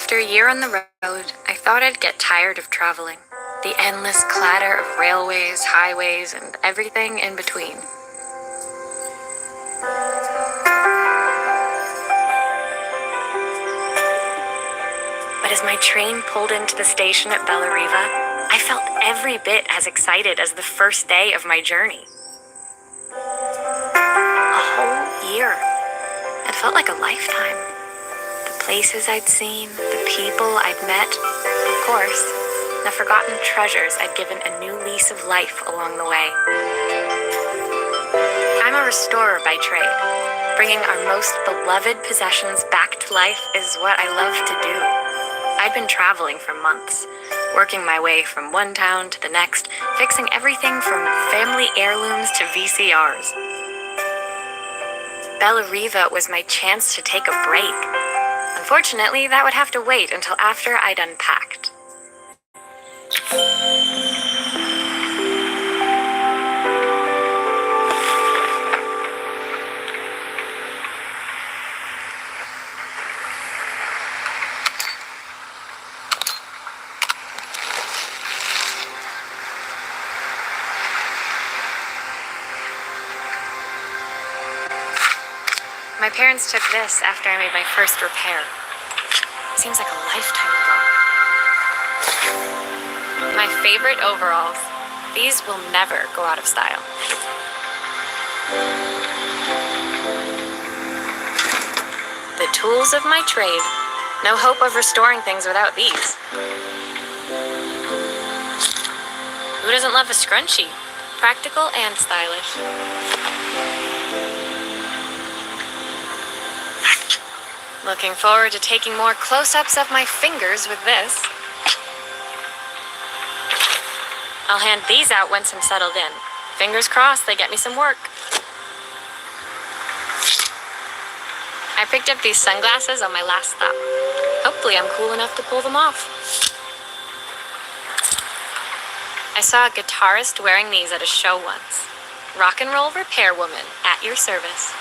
After a year on the road, I thought I'd get tired of traveling. The endless clatter of railways, highways, and everything in between. But as my train pulled into the station at Bellariva, I felt every bit as excited as the first day of my journey. A whole year. It felt like a lifetime. The places I'd seen, the people I'd met, of course, the forgotten treasures I'd given a new lease of life along the way. I'm a restorer by trade. Bringing our most beloved possessions back to life is what I love to do. I'd been traveling for months, working my way from one town to the next, fixing everything from family heirlooms to VCRs. Bellariva was my chance to take a break. Unfortunately, that would have to wait until after I'd unpacked. My parents took this after I made my first repair. Seems like a lifetime ago. My favorite overalls. These will never go out of style. The tools of my trade. No hope of restoring things without these. Who doesn't love a scrunchie? Practical and stylish. Looking forward to taking more close-ups of my fingers with this. I'll hand these out once I'm settled in. Fingers crossed they get me some work. I picked up these sunglasses on my last stop. Hopefully I'm cool enough to pull them off. I saw a guitarist wearing these at a show once. Rock and roll repair woman, at your service.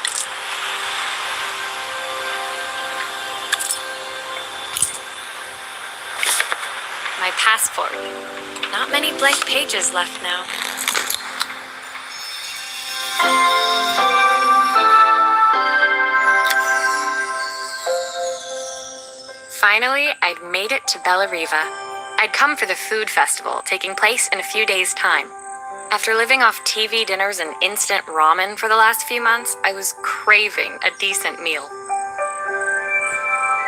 My passport. Not many blank pages left now. Finally, I'd made it to Bellariva. I'd come for the food festival, taking place in a few days' time. After living off TV dinners and instant ramen for the last few months, I was craving a decent meal.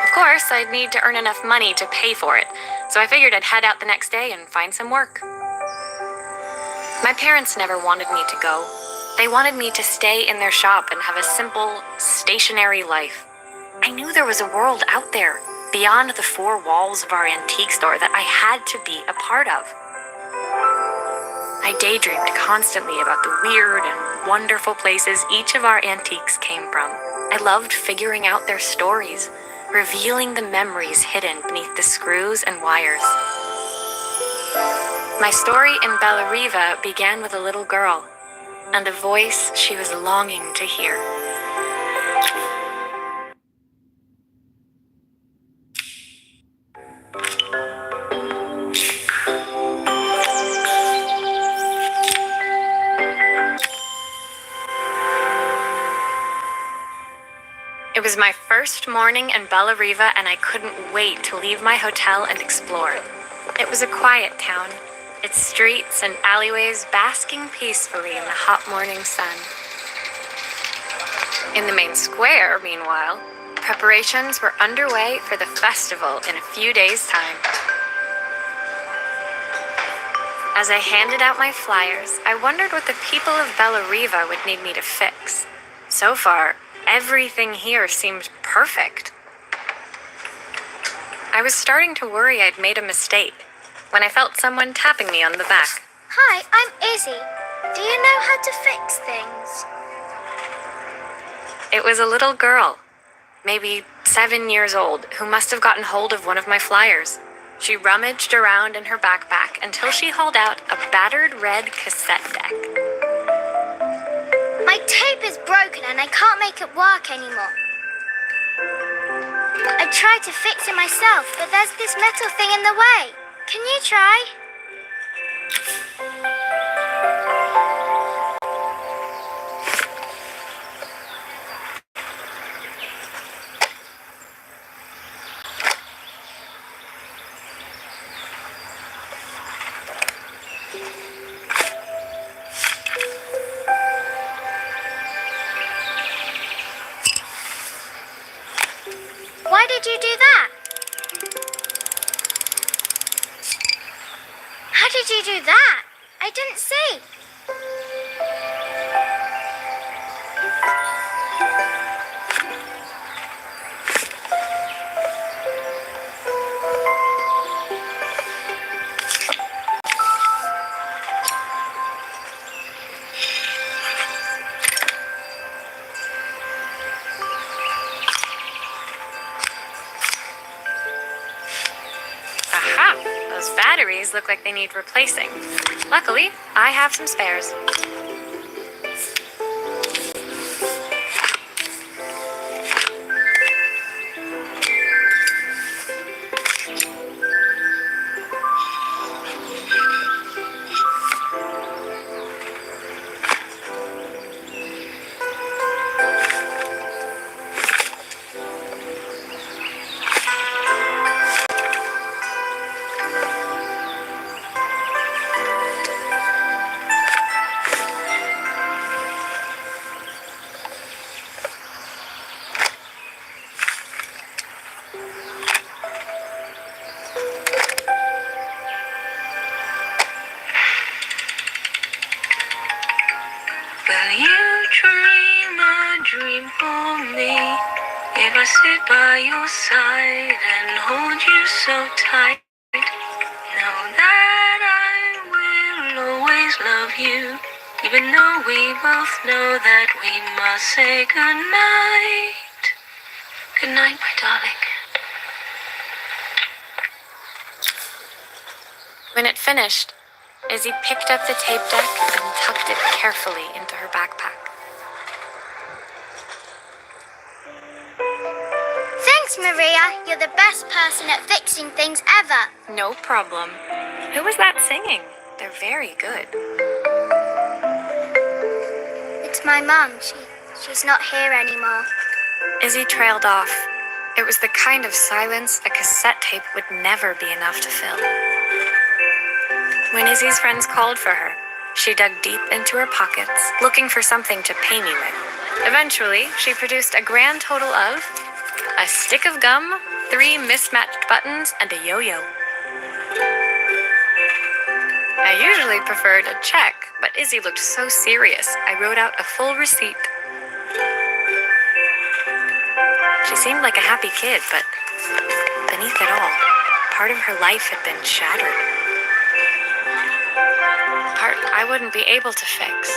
Of course, I'd need to earn enough money to pay for it, so I figured I'd head out the next day and find some work. My parents never wanted me to go. They wanted me to stay in their shop and have a simple, stationary life. I knew there was a world out there, beyond the four walls of our antique store, that I had to be a part of. I daydreamed constantly about the weird and wonderful places each of our antiques came from. I loved figuring out their stories, revealing the memories hidden beneath the screws and wires. My story in Bellariva began with a little girl, and a voice she was longing to hear. It was my first morning in Bellariva, and I couldn't wait to leave my hotel and explore. It was a quiet town, its streets and alleyways basking peacefully in the hot morning sun. In the main square, meanwhile, preparations were underway for the festival in a few days' time. As I handed out my flyers, I wondered what the people of Bellariva would need me to fix. So far, everything here seemed perfect. I was starting to worry I'd made a mistake when I felt someone tapping me on the back. Hi, I'm Izzy. Do you know how to fix things? It was a little girl, maybe 7 years old, who must have gotten hold of one of my flyers. She rummaged around in her backpack until she hauled out a battered red cassette deck. My tape is broken and I can't make it work anymore. I tried to fix it myself, but there's this metal thing in the way. Can you try? Why did you do that? How did you do that? I didn't see. Aha! Those batteries look like they need replacing. Luckily, I have some spares. Will you dream a dream for me? If I sit by your side and hold you so tight, know that I will always love you, even though we both know that we must say goodnight. Good night, my darling. When it finished, Izzy picked up the tape deck and tucked it carefully into her backpack. Thanks, Maria. You're the best person at fixing things ever. No problem. Who was that singing? They're very good. It's my mum. She's not here anymore. Izzy trailed off. It was the kind of silence a cassette tape would never be enough to fill. When Izzy's friends called for her, she dug deep into her pockets, looking for something to pay me with. Eventually, she produced a grand total of a stick of gum, 3 mismatched buttons, and a yo-yo. I usually preferred a check, but Izzy looked so serious, I wrote out a full receipt. She seemed like a happy kid, but beneath it all, part of her life had been shattered. Part I wouldn't be able to fix.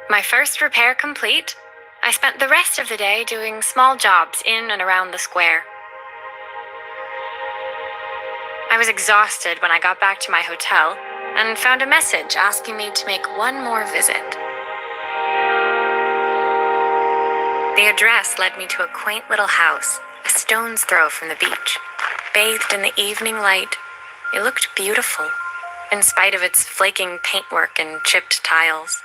My first repair complete, I spent the rest of the day doing small jobs in and around the square. I was exhausted when I got back to my hotel and found a message asking me to make one more visit. The address led me to a quaint little house, a stone's throw from the beach. Bathed in the evening light, it looked beautiful, in spite of its flaking paintwork and chipped tiles.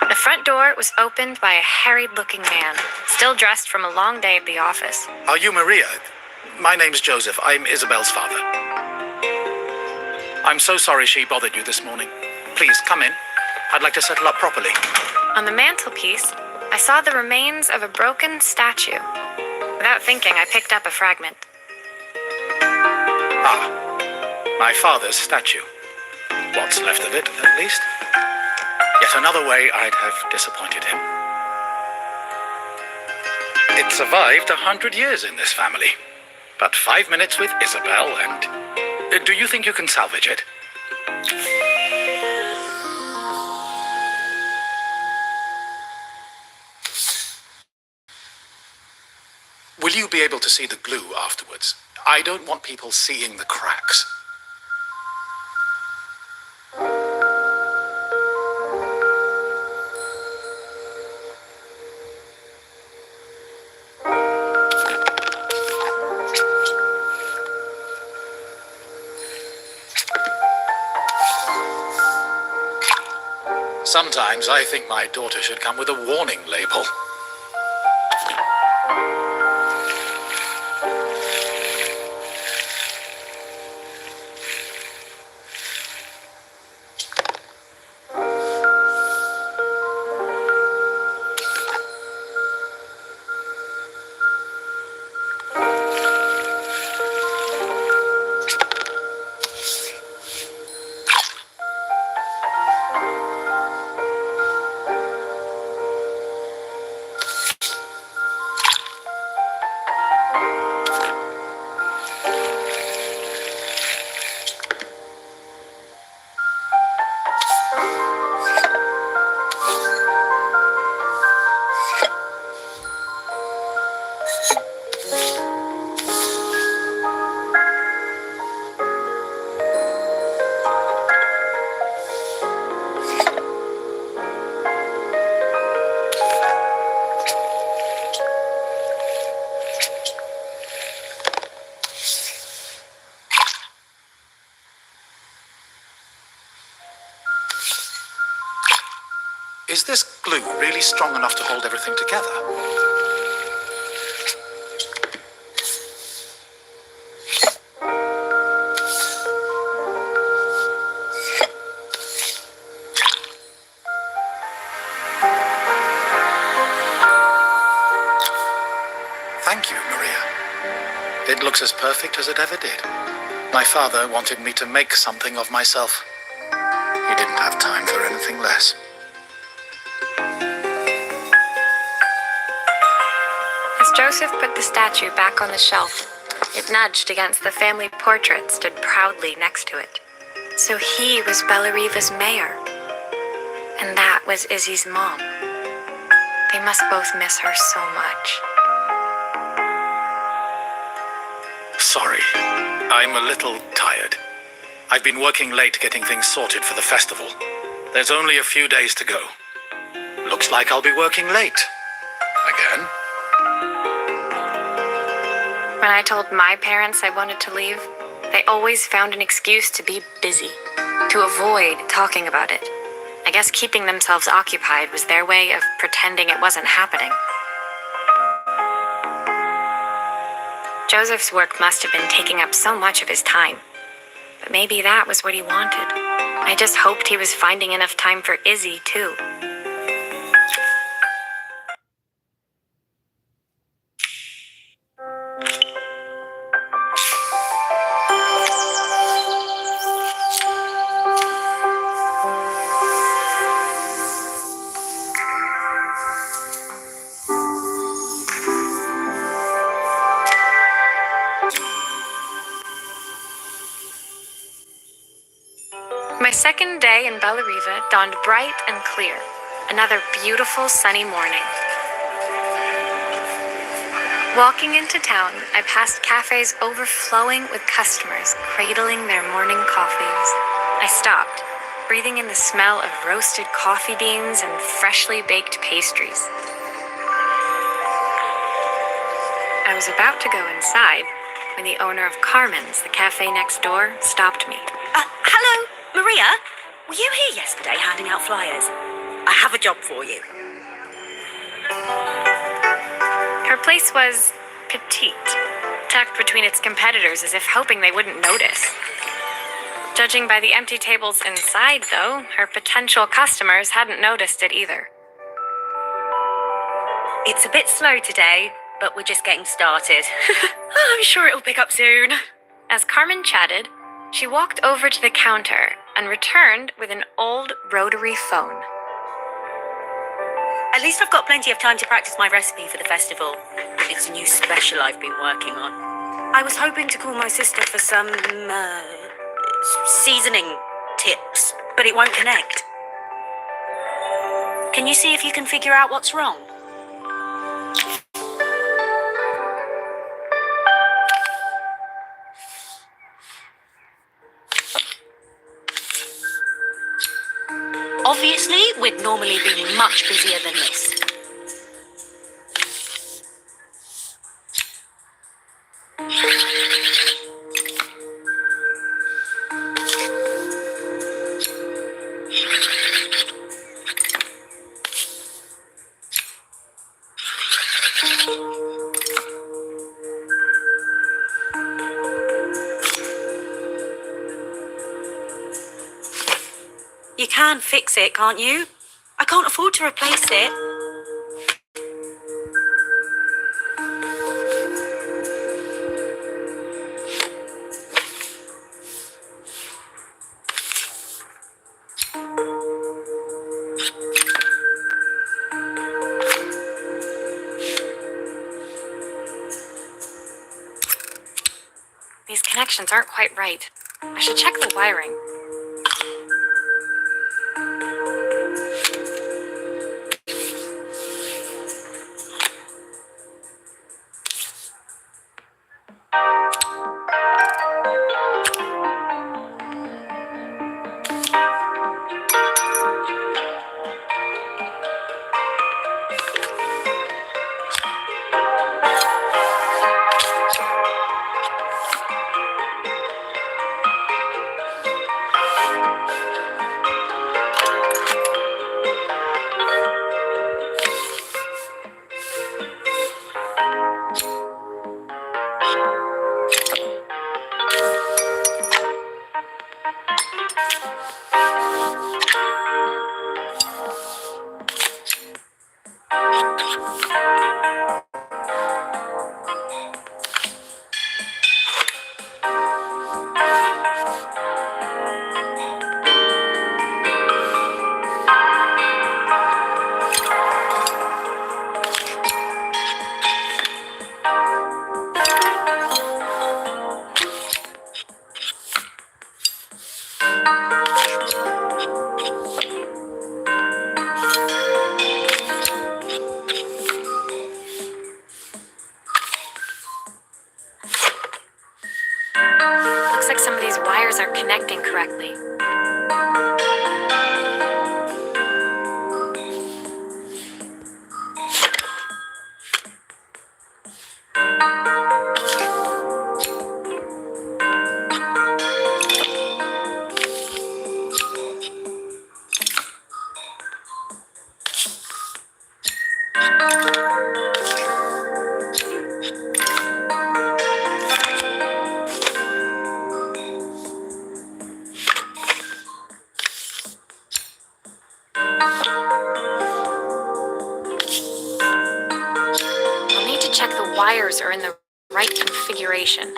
The front door was opened by a harried-looking man, still dressed from a long day at the office. Are you Maria? My name's Joseph. I'm Isabel's father. I'm so sorry she bothered you this morning. Please, come in. I'd like to settle up properly. On the mantelpiece, I saw the remains of a broken statue. Without thinking, I picked up a fragment. Ah, my father's statue. What's left of it, at least. Yet another way I'd have disappointed him. It survived 100 years in this family. But 5 minutes with Isabel and... do you think you can salvage it? you be able to see the glue afterwards? I don't want people seeing the cracks. Sometimes I think my daughter should come with a warning label. Is this glue really strong enough to hold everything together? Thank you, Maria. It looks as perfect as it ever did. My father wanted me to make something of myself. He didn't have time for anything less. As Joseph put the statue back on the shelf, it nudged against the family portrait stood proudly next to it. So he was Bellariva's mayor. And that was Izzy's mom. They must both miss her so much. Sorry, I'm a little tired. I've been working late getting things sorted for the festival. There's only a few days to go. Looks like I'll be working late. Again. When I told my parents I wanted to leave, they always found an excuse to be busy, to avoid talking about it. I guess keeping themselves occupied was their way of pretending it wasn't happening. Joseph's work must have been taking up so much of his time. But maybe that was what he wanted. I just hoped he was finding enough time for Izzy, too. My second day in Bellariva dawned bright and clear. Another beautiful sunny morning. Walking into town, I passed cafes overflowing with customers cradling their morning coffees. I stopped, breathing in the smell of roasted coffee beans and freshly baked pastries. I was about to go inside when the owner of Carmen's, the cafe next door, stopped me. Hello, Maria? Were you here yesterday handing out flyers? I have a job for you. Her place was petite, tucked between its competitors as if hoping they wouldn't notice. Judging by the empty tables inside, though, her potential customers hadn't noticed it either. It's a bit slow today, but we're just getting started. I'm sure it'll pick up soon. As Carmen chatted, she walked over to the counter and returned with an old rotary phone. At least I've got plenty of time to practice my recipe for the festival. It's a new special I've been working on. I was hoping to call my sister for some, seasoning tips, but it won't connect. Can you see if you can figure out what's wrong? Obviously, we'd normally be much busier than this. You can fix it, can't you? I can't afford to replace it. These connections aren't quite right. I should check the wiring. Looks like some of these wires aren't connecting correctly. I'll need to check the wires are in the right configuration.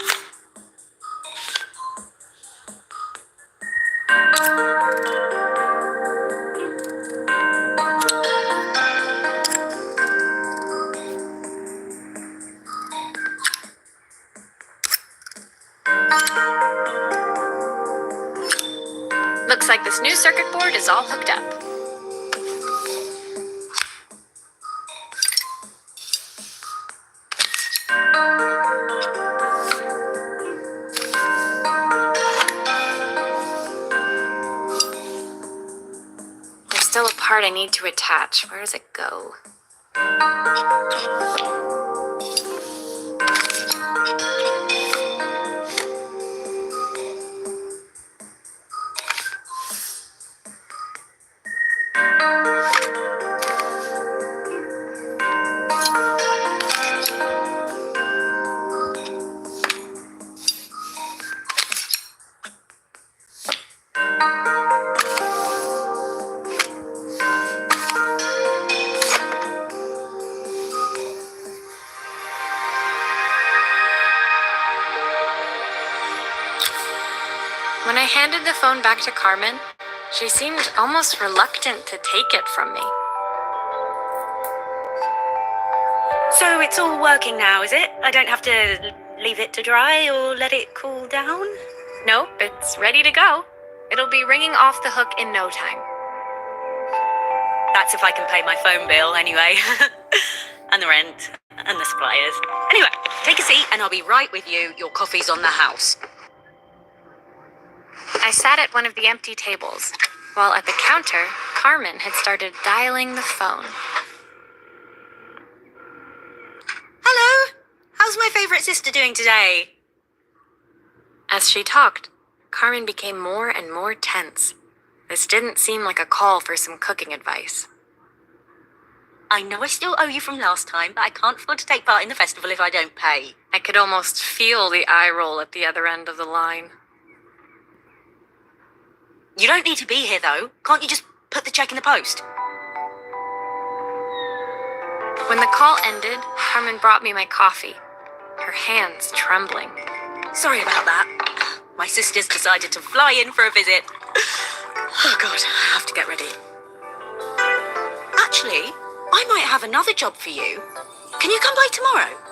Looks like this new circuit board is all hooked up. There's still a part I need to attach. Where does it go? When I handed the phone back to Carmen, she seemed almost reluctant to take it from me. So it's all working now, is it? I don't have to leave it to dry or let it cool down? Nope, it's ready to go. It'll be ringing off the hook in no time. That's if I can pay my phone bill anyway. And the rent and the suppliers. Anyway, take a seat and I'll be right with you. Your coffee's on the house. I sat at one of the empty tables, while at the counter, Carmen had started dialing the phone. Hello. How's my favourite sister doing today? As she talked, Carmen became more and more tense. This didn't seem like a call for some cooking advice. I know I still owe you from last time, but I can't afford to take part in the festival if I don't pay. I could almost feel the eye roll at the other end of the line. You don't need to be here, though. Can't you just put the check in the post? When the call ended, Carmen brought me my coffee, her hands trembling. Sorry about that. My sister's decided to fly in for a visit. Oh, God, I have to get ready. Actually, I might have another job for you. Can you come by tomorrow?